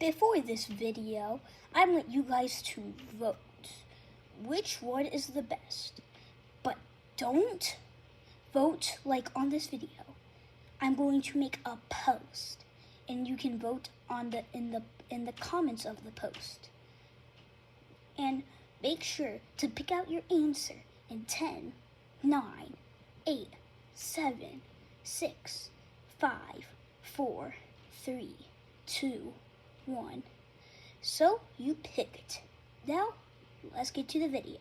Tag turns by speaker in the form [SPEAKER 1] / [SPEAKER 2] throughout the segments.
[SPEAKER 1] Before this video, I want you guys to vote which one is the best. But don't vote like on this video. I'm going to make a post and you can vote on in the comments of the post. And make sure to pick out your answer in 10, 9, 8, 7, 6, 5, 4, 3, 2, 1. So you picked. Now, let's get to the video.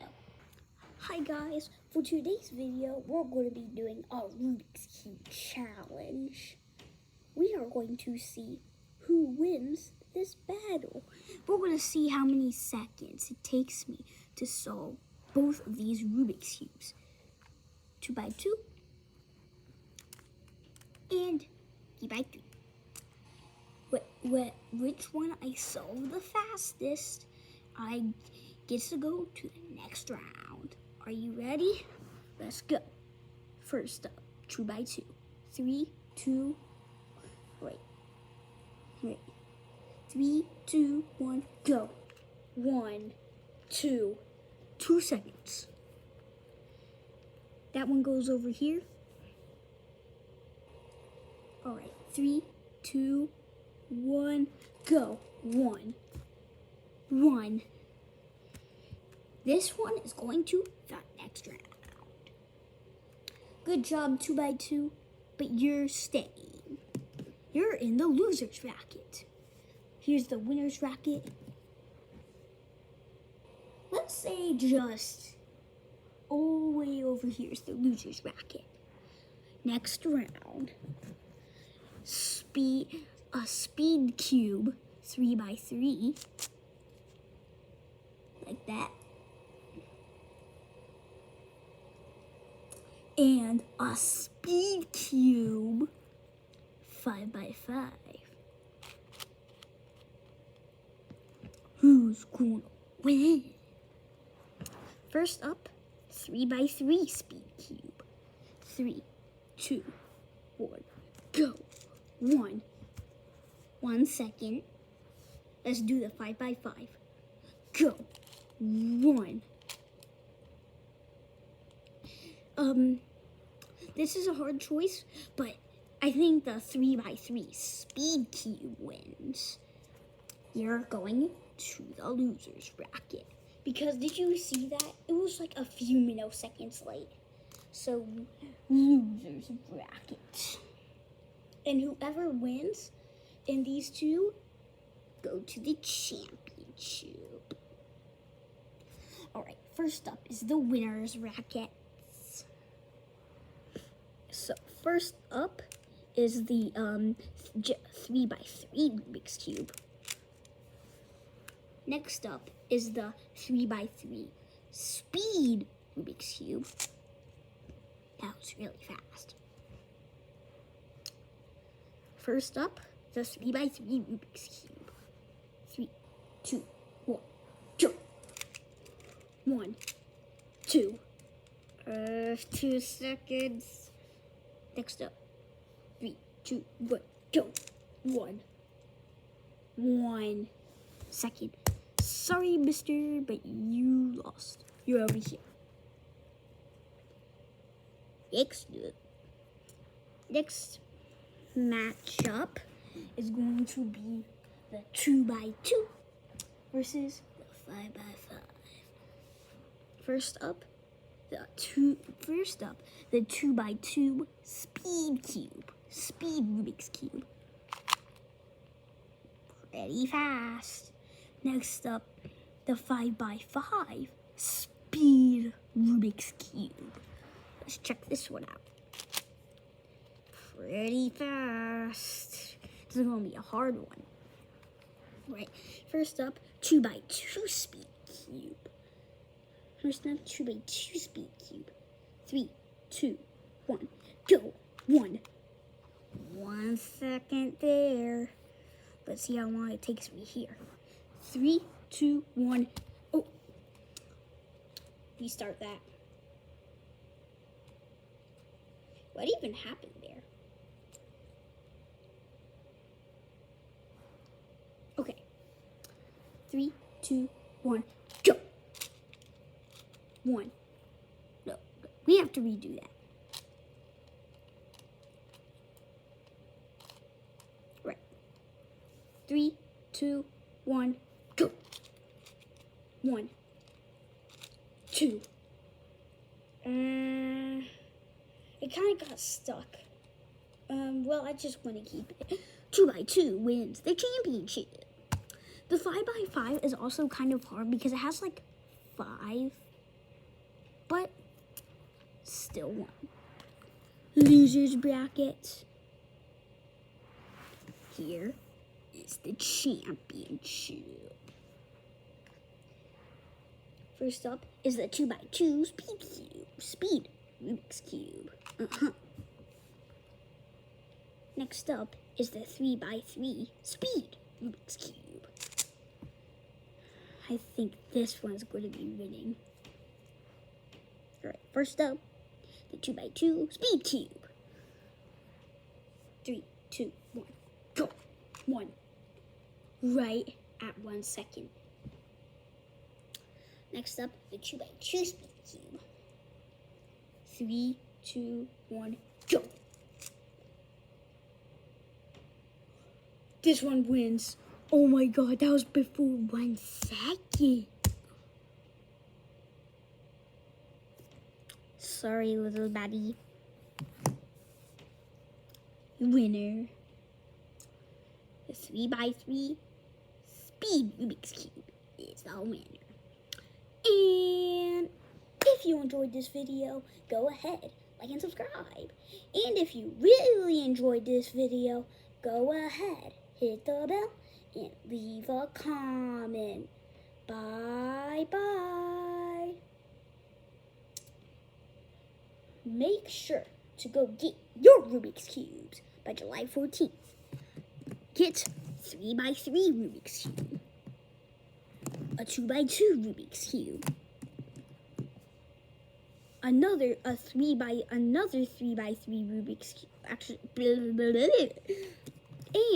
[SPEAKER 1] Hi guys, for today's video, we're going to be doing a Rubik's Cube challenge. We are going to see who wins this battle. We're going to see how many seconds it takes me to solve both of these Rubik's Cubes. 2 by 2 and 3 by 3. Which one I solve the fastest, I get to go to the next round. Are you ready? Let's go. First up, 2 by 2. 3, 2, wait. 3, 2, 1, go. 1, 2, 2 seconds. That one goes over here. All right, 3, 2, 1, go. 1, 1. This one is going to the next round. Good job, 2 by 2, but you're staying. You're in the loser's bracket. Here's the winner's bracket. Let's say just all the way over here is the loser's bracket. Next round, a speed cube, 3 by 3, like that. And a speed cube, 5 by 5. Who's gonna win? First up, 3 by 3 speed cube. 3, 2, 1, go. 1. 1 second. Let's do the 5 by 5. Go. 1. This is a hard choice, but I think the 3 by 3 speed cube wins. You're going to the loser's bracket. Because did you see that? It was like a few milliseconds late. So, loser's bracket. And whoever wins in these two, go to the championship. Alright, first up is the winner's bracket. So first up is the 3 by 3 Rubik's Cube. Next up is the 3 by 3 speed Rubik's Cube. That was really fast. First up, the 3 by 3 Rubik's Cube. 3, 2, 1, go. 1, 2. 2 seconds. Next up, 3, 2, 1, go. 1. 1 second. Sorry, mister, but you lost. You're over here. Next matchup is going to be the 2 by 2 versus the 5 by 5. First up, the 2 by 2 speed cube, speed Rubik's Cube. Pretty fast. Next up, the 5 by 5 speed Rubik's Cube. Let's check this one out. Pretty fast. This is going to be a hard one. Right. First up, 2 by 2 speed cube. First up, 2 by 2 speed cube. 3, 2, 1, go. 1. 1 second there. Let's see how long it takes me here. 3, 2, 1. Oh. Restart that. What even happened there? Okay, 3, 2, 1, go. 1. No, we have to redo that. Right. 3, 2, 1, go. 1, 2. It kind of got stuck. Well, I just want to keep it. 2 by 2 wins the championship. The 5 by 5 is also kind of hard because it has like 5, but still one. Losers bracket. Here is the championship. First up is the 2 by 2 speed cube. Speed Rubik's cube. Next up is the 3 by 3 speed Rubik's cube. I think this one's going to be winning. Alright, first up, the 2 by 2 speed cube. 3, 2, 1, go. 1. Right at 1 second. Next up, the 2 by 2 speed cube. 3, 2, 1, go. This one wins. Oh my god, that was before 1 second. Sorry, little baddie. Winner. The 3 by 3 speed Rubik's cube is the winner. And if you enjoyed this video, go ahead, like and subscribe. And if you really enjoyed this video, go ahead, hit the bell and leave a comment. Bye-bye. Make sure to go get your Rubik's Cubes by July 14th. Get 3 by 3 Rubik's Cube. A 2 by 2 Rubik's Cube. Another 3 by 3 Rubik's Cube. Actually,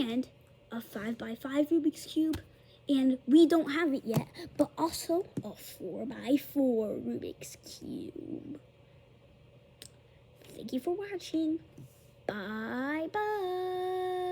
[SPEAKER 1] and a 5 by 5 Rubik's Cube. And we don't have it yet, but also a 4 by 4 Rubik's Cube. Thank you for watching. Bye-bye.